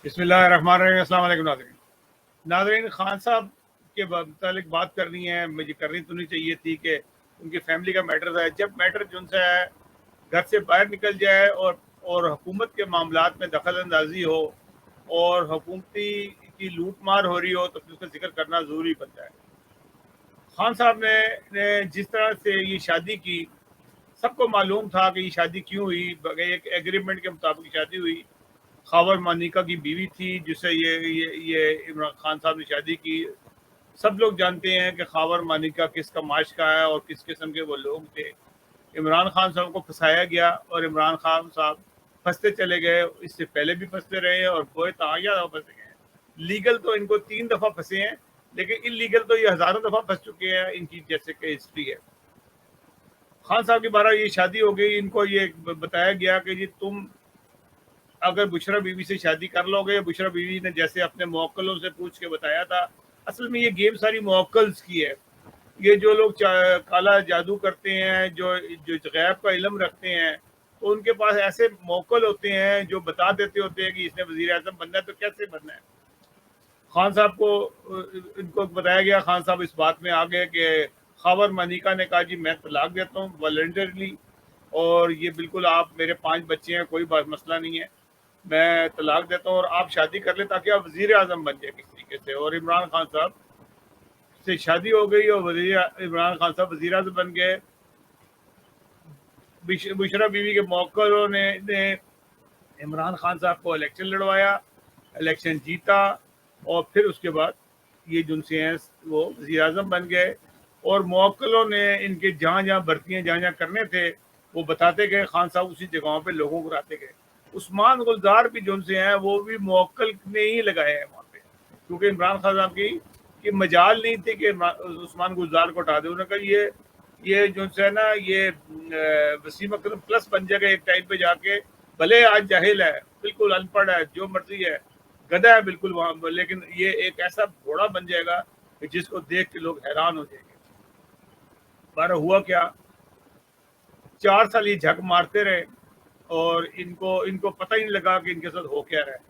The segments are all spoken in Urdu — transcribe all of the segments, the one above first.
بسم اللہ الرحمن الرحیم. السلام علیکم ناظرین, خان صاحب کے متعلق بات کرنی ہے. مجھے کرنی تو نہیں چاہیے تھی کہ ان کی فیملی کا میٹر ہے. جب میٹر جو سے ہے گھر سے باہر نکل جائے اور حکومت کے معاملات میں دخل اندازی ہو اور حکومتی کی لوٹ مار ہو رہی ہو تو پھر اس کا ذکر کرنا ضروری بنتا ہے. خان صاحب نے جس طرح سے یہ شادی کی, سب کو معلوم تھا کہ یہ شادی کیوں ہوئی. ایک ایگریمنٹ کے مطابق شادی ہوئی. خاور مانیکا کی بیوی تھی جس سے یہ عمران خان صاحب نے شادی کی. سب لوگ جانتے ہیں کہ خاور مانیکا کس کا معاش کا ہے اور کس قسم کے وہ لوگ تھے. عمران خان صاحب کو پھنسایا گیا اور عمران خان صاحب پھنستے چلے گئے. اس سے پہلے بھی پھنستے رہے اور کوئی تاغیہ پھنسے گئے. لیگل تو ان کو 3 دفعہ پھنسے ہیں, لیکن ان لیگل تو یہ ہزاروں دفعہ پھنس چکے ہیں. ان کی جیسے کہ ہسٹری ہے. خان صاحب کی 12 یہ شادی ہو گئی. ان کو یہ بتایا گیا کہ جی تم اگر بشرا بیوی سے شادی کر لو گے. بشرا بیوی نے جیسے اپنے موکلوں سے پوچھ کے بتایا تھا. اصل میں یہ گیم ساری موکلز کی ہے. یہ جو لوگ کالا جادو کرتے ہیں, جو غیب کا علم رکھتے ہیں, تو ان کے پاس ایسے موکل ہوتے ہیں جو بتا دیتے ہوتے ہیں کہ اس نے وزیر اعظم بننا ہے تو کیسے بننا ہے. خان صاحب کو ان کو بتایا گیا. خان صاحب اس بات میں آ گئے کہ خاور مانیکا نے کہا جی میں طلاق دیتا ہوں والنٹرلی, اور یہ بالکل آپ میرے 5 بچے ہیں, کوئی مسئلہ نہیں ہے, میں طلاق دیتا ہوں اور آپ شادی کر لیں تاکہ آپ وزیر اعظم بن جائیں کس طریقے سے. اور عمران خان صاحب سے شادی ہو گئی اور عمران خان صاحب وزیر اعظم بن گئے. بشرا بیوی کے موکلوں نے عمران خان صاحب کو الیکشن لڑوایا, الیکشن جیتا, اور پھر اس کے بعد یہ جن سے ہیں وہ وزیر اعظم بن گئے. اور موکلوں نے ان کے جہاں جہاں بھرتیاں جہاں جہاں کرنے تھے وہ بتاتے گئے. خان صاحب اسی جگہوں پہ لوگوں کو لاتے گئے. عثمان گلزار بھی جن سے ہیں وہ بھی موکل نے ہی لگائے ہیں وہاں پہ, کیونکہ عمران خان صاحب کی مجال نہیں تھی کہ عثمان گلزار کو ہٹا دے. انہوں نے کہا یہ جو ہے نا یہ وسیم اکرم پلس بن جائے گا ایک ٹائم پہ جا کے. بھلے آج جاہل ہے, بالکل ان پڑھ ہے, جو مرضی ہے, گدھا ہے بالکل وہاں, لیکن یہ ایک ایسا گھوڑا بن جائے گا کہ جس کو دیکھ کے لوگ حیران ہو جائیں گے. پر ہوا کیا, 4 سال یہ جھک مارتے رہے اور ان کو پتہ ہی نہیں لگا کہ ان کے ساتھ ہو کیا رہا ہے.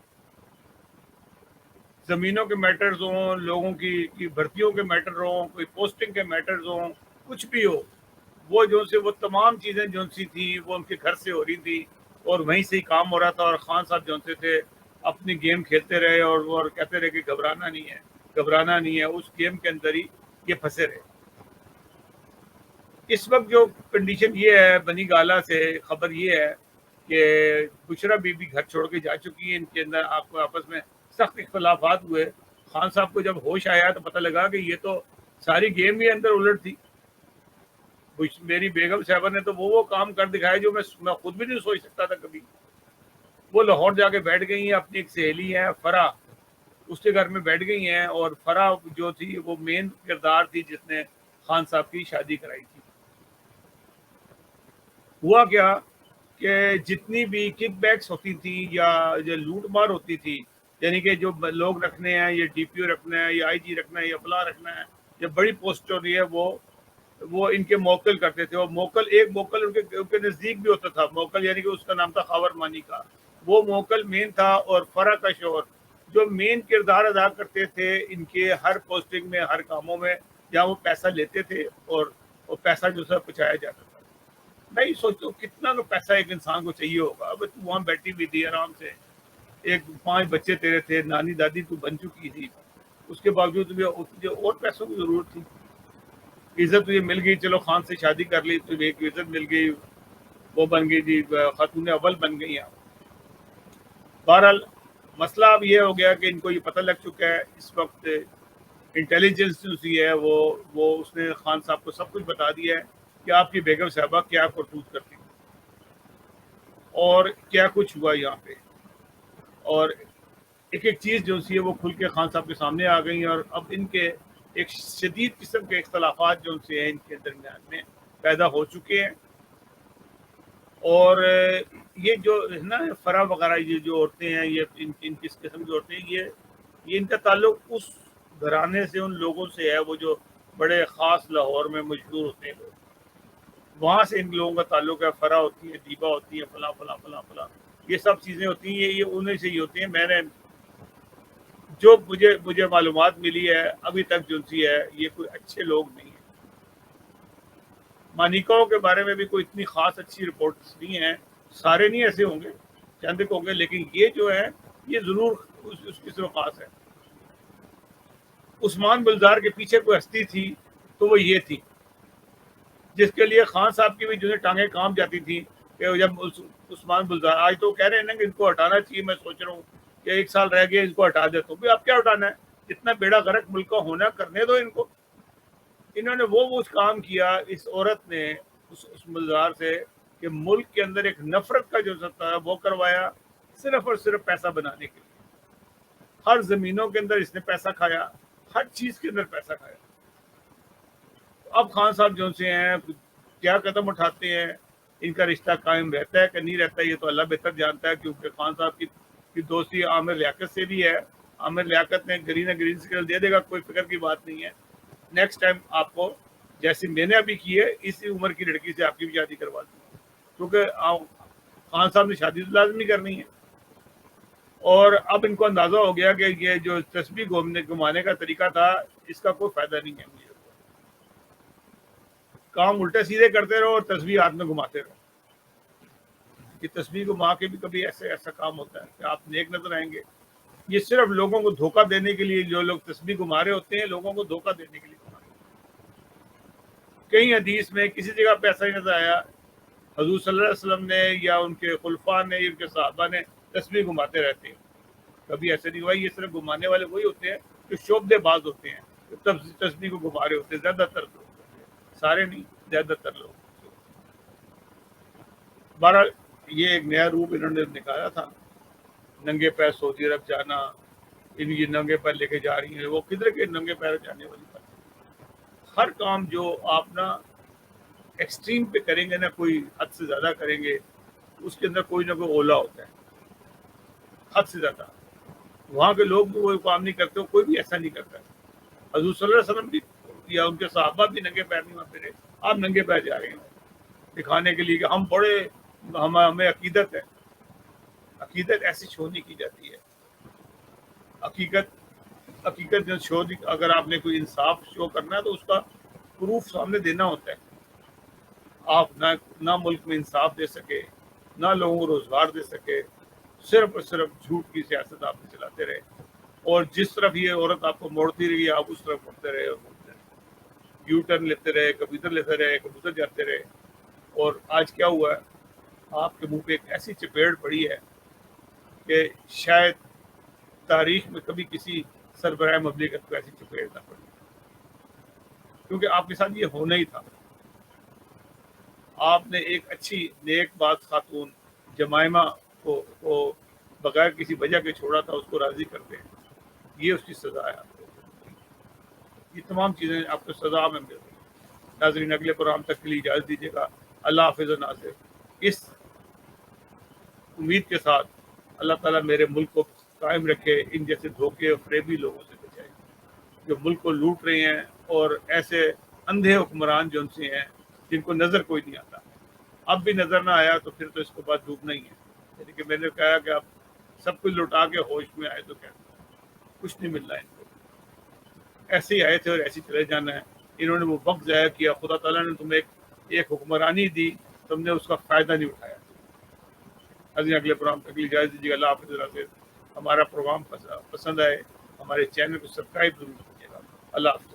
زمینوں کے میٹرز ہوں, لوگوں کی بھرتیوں کے میٹر ہوں, کوئی پوسٹنگ کے میٹرز ہوں, کچھ بھی ہو, وہ جو سے وہ تمام چیزیں جو سی تھی وہ ان کے گھر سے ہو رہی تھی اور وہیں سے ہی کام ہو رہا تھا. اور خان صاحب جو سے تھے اپنی گیم کھیلتے رہے اور کہتے رہے کہ گھبرانا نہیں ہے, گھبرانا نہیں ہے. اس گیم کے اندر ہی یہ پھنسے رہے. اس وقت جو کنڈیشن یہ ہے بنی گالا سے خبر یہ ہے کہ بشرا بی بی گھر چھوڑ کے جا چکی ہے. ان کے اندر آپ کو آپس میں سخت اختلافات ہوئے. خان صاحب کو جب ہوش آیا تو پتہ لگا کہ یہ تو ساری گیم ہی اندر الٹ تھی. میری بیگم صاحبہ نے تو وہ کام کر دکھایا جو میں خود بھی نہیں سوچ سکتا تھا کبھی. وہ لاہور جا کے بیٹھ گئی ہیں, اپنی ایک سہیلی ہے فرح, اس کے گھر میں بیٹھ گئی ہیں. اور فرح جو تھی وہ مین کردار تھی جس نے خان صاحب کی شادی کرائی تھی. ہوا کیا کہ جتنی بھی کک بیکس ہوتی تھی یا جو لوٹ مار ہوتی تھی, یعنی کہ جو لوگ رکھنے ہیں, یہ ڈی پی او رکھنا ہے, یا آئی جی رکھنا ہے, یا فلاں رکھنا ہے, یا بڑی پوسٹ ہو رہی ہے, وہ ان کے موکل کرتے تھے. اور ایک موکل ان کے نزدیک بھی ہوتا تھا. موکل یعنی کہ اس کا نام تھا خاور مانی کا. وہ موکل مین تھا. اور فرح کا شوہر جو مین کردار ادا کرتے تھے ان کے ہر پوسٹنگ میں, ہر کاموں میں, جہاں وہ پیسہ لیتے تھے اور وہ پیسہ جو سا پہنچایا جاتا تھا. میں یہ سوچتا ہوں کتنا تو پیسہ ایک انسان کو چاہیے ہوگا. اب تو وہاں بیٹھی ہوئی تھی آرام سے, ایک 5 بچے تیرے تھے, نانی دادی تو بن چکی تھی, اس کے باوجود تجھے اور پیسوں کی ضرورت تھی. عزت تجھے مل گئی, چلو خان سے شادی کر لی, تجھے ایک عزت مل گئی, وہ بن گئی تھی, خاتون اول بن گئی ہیں. بہرحال مسئلہ اب یہ ہو گیا کہ ان کو یہ پتہ لگ چکا ہے اس وقت. انٹیلیجنس جو سی ہے وہ اس نے خان صاحب کو سب کچھ بتا دیا ہے کہ آپ کی بیگم صاحبہ کیا کرتوت کرتی اور کیا کچھ ہوا یہاں پہ. اور ایک ایک چیز جو سی ہے وہ کھل کے خان صاحب کے سامنے آ گئی ہیں. اور اب ان کے ایک شدید قسم کے اختلافات جو سے ہیں ان کے درمیان میں پیدا ہو چکے ہیں. اور یہ جو ہے نا فرح وغیرہ یہ جو عورتیں ہیں, یہ ان کس قسم کی عورتیں ہیں, یہ ان کا تعلق اس گھرانے سے, ان لوگوں سے ہے وہ جو بڑے خاص لاہور میں مشہور ہوتے ہیں لوگ, وہاں سے ان لوگوں کا تعلق ہے. فرح ہوتی ہے, دیبا ہوتی ہے, فلاں فلاں فلاں فلاں, یہ سب چیزیں ہوتی ہیں, یہ انہیں سے ہی ہوتی ہیں. جو مجھے معلومات ملی ہے ابھی تک جو سی ہے یہ کوئی اچھے لوگ نہیں ہیں. مانیکاؤ کے بارے میں بھی کوئی اتنی خاص اچھی رپورٹس نہیں ہیں, سارے نہیں ایسے ہوں گے, چند ہوں گے, لیکن یہ جو ہے یہ ضرور اس کی طرف خاص ہے. عثمان بلزار کے پیچھے کوئی ہستی تھی تو وہ یہ تھی, جس کے لیے خان صاحب کی بھی جو ہے ٹانگیں کام جاتی تھیں کہ جب عثمان بلزار, آج تو کہہ رہے ہیں نا کہ ان کو ہٹانا چاہیے, میں سوچ رہا ہوں کہ 1 سال رہ گیا ان کو ہٹا دیتا ہوں. آپ کیا ہٹانا ہے, اتنا بیڑا غرق ملک کا ہونا, کرنے دو ان کو. انہوں نے وہ کام کیا اس عورت نے اس بلزار سے کہ ملک کے اندر ایک نفرت کا جو تھا وہ کروایا, صرف اور صرف پیسہ بنانے کے لیے. ہر زمینوں کے اندر اس نے پیسہ کھایا, ہر چیز کے اندر پیسہ کھایا. اب خان صاحب جو سے ہیں کیا قدم اٹھاتے ہیں, ان کا رشتہ قائم رہتا ہے کہ نہیں رہتا ہے یہ تو اللہ بہتر جانتا ہے, کیونکہ خان صاحب کی دوستی عامر لیاقت سے بھی ہے. عامر لیاقت نے گرین سگنل دے دے گا, کوئی فکر کی بات نہیں ہے. نیکسٹ ٹائم آپ کو جیسے میں نے ابھی کی ہے اسی عمر کی لڑکی سے آپ کی بھی شادی کروا دوں, کیونکہ خان صاحب نے شادی تو لازمی کرنی ہے. اور اب ان کو اندازہ ہو گیا کہ یہ جو تسبیح گھمانے کا طریقہ تھا اس کا کوئی فائدہ نہیں ہے. مجھے کام الٹے سیدھے کرتے رہو اور تسبیح ہاتھ میں گھماتے رہو. یہ تسبیح گھما کے بھی کبھی ایسا کام ہوتا ہے کہ آپ نیک نظر آئیں گے. یہ صرف لوگوں کو دھوکہ دینے کے لیے, جو لوگ تسبیح گھما رہے ہوتے ہیں لوگوں کو دھوکہ دینے کے لیے. کئی حدیث میں کسی جگہ پہ ایسا ہی نظر آیا حضور صلی اللہ علیہ وسلم نے یا ان کے خلفاء نے, ان کے صحابہ نے تسبیح گھماتے رہتے ہیں. کبھی ایسے نہیں ہوا. یہ صرف گھمانے والے وہی ہوتے ہیں جو شعبدے باز ہوتے ہیں, تسبیح کو گھما رہے ہوتے ہیں. زیادہ تر لوگ, سارے نہیں, زیادہ تر لوگ. بہرحال یہ ایک نیا روپ انہوں نے نکالا تھا, ننگے پیر سعودی عرب جانا. ان کی ننگے پیر لے کے جا رہی ہیں, وہ کدھر کے ننگے پیر جانے والی بات. ہر کام جو آپ نا ایکسٹریم پہ کریں گے نا, کوئی حد سے زیادہ کریں گے, اس کے اندر کوئی نہ کوئی اولا ہوتا ہے. حد سے زیادہ وہاں کے لوگ بھی وہ کام نہیں کرتے, کوئی بھی ایسا نہیں کرتا. حضور صلی اللہ علیہ وسلم بھی یا ان کے صحابہ بھی ننگے پیر نہیں وہاں پہ رہے. آپ ننگے پیر جا رہے ہیں دکھانے کے لیے کہ ہم بڑے, ہمیں عقیدت ہے. عقیدت ایسی شو نہیں کی جاتی ہے. حقیقت جو شو, اگر آپ نے کوئی انصاف شو کرنا ہے تو اس کا پروف سامنے دینا ہوتا ہے. آپ نہ ملک میں انصاف دے سکے, نہ لوگوں کو روزگار دے سکے, صرف اور صرف جھوٹ کی سیاست آپ نے چلاتے رہے. اور جس طرف یہ عورت آپ کو موڑتی رہی آپ اس طرف مڑتے رہے, اور یو ٹرن لیتے رہے, کبھی ادھر لیتے رہے, کبھی ادھر جاتے رہے. اور آج کیا ہوا ہے, آپ کے منہ پہ ایک ایسی چپیڑ پڑی ہے کہ شاید تاریخ میں کبھی کسی سربراہ مملکت کو ایسی چپیڑ نہ پڑی, کیونکہ آپ کے ساتھ یہ ہونا ہی تھا. آپ نے ایک اچھی نیک بات خاتون جمائمہ کو بغیر کسی وجہ کے چھوڑا تھا, اس کو راضی کرتے ہیں. یہ اس کی سزا ہے. آپ کو یہ تمام چیزیں آپ کو سزا میں مل رہی ہیں. ناظرین, اگلے پروگرام تک کے لیے اجازت دیجیے گا. اللہ حافظ و ناصر. اس امید کے ساتھ اللہ تعالیٰ میرے ملک کو قائم رکھے, ان جیسے دھوکے اور فریبی لوگوں سے بچائے جو ملک کو لوٹ رہے ہیں, اور ایسے اندھے حکمران جو ان سے ہیں جن کو نظر کوئی نہیں آتا. اب بھی نظر نہ آیا تو پھر تو اس کے بعد ڈوبنا ہی ہے. یعنی کہ میں نے کہا کہ اب سب کچھ لوٹا کے ہوش میں آئے تو کیا, کچھ نہیں مل رہا ہے ان کو. ایسے ہی آئے تھے اور ایسے چلے جانا ہے. انہوں نے وہ وقت ضائع کیا. خدا تعالیٰ نے تمہیں ایک حکمرانی دی, تم نے اس کا فائدہ نہیں اٹھایا. اگلے پروگرام تک اجازت دیجیے گا. اللہ حافظ. ہمارا پروگرام پسند آئے ہمارے چینل کو سبسکرائب ضرور کیجیے گا. اللہ حافظ.